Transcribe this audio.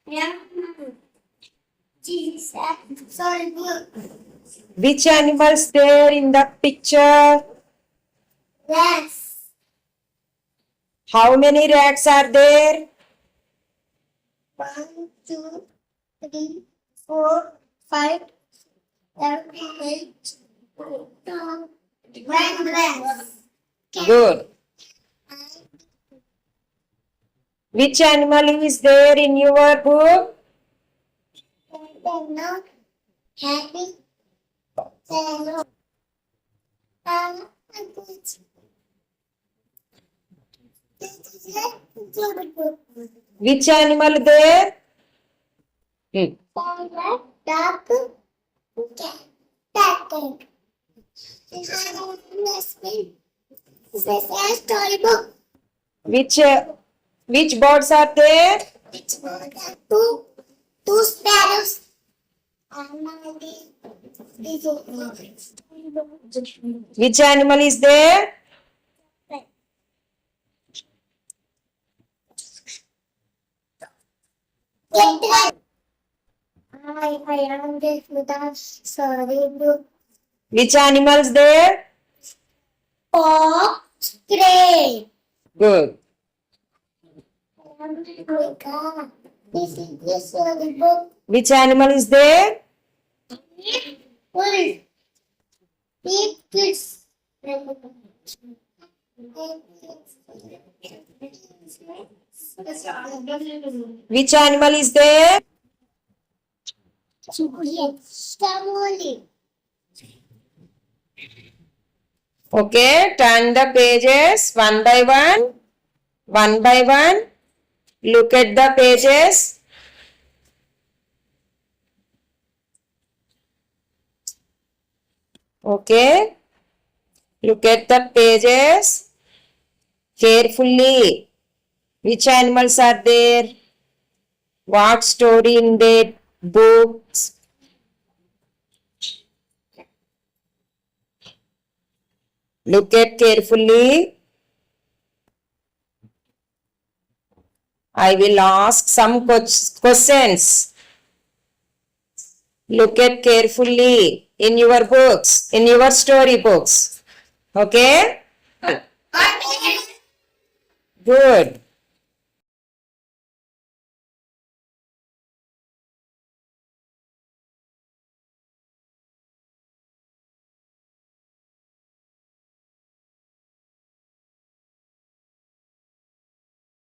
Yeah. Sorry. Which animals there in the picture? Yes. How many rats are there? 1, 2, 3, 4, 5, 7, 8, 9, 10. Good. Which animal is there in your book? Not happy. Which animal there? Hmm. Duck. Cat. This is a storybook. Which birds are there? It's two sparrows. Which animal is there? I am this with a storybook. Which animals there? Fox, gray. Good. This is the storybook. Which animal is there? Wolf. Big kids. Which animal is there? Stamoli. Okay, turn the pages one by one. One by one. Look at the pages. Okay. Look at the pages carefully. Which animals are there? What story in the books? Look at carefully. I will ask some questions. Look at carefully in your books, in your story books. Okay? Good.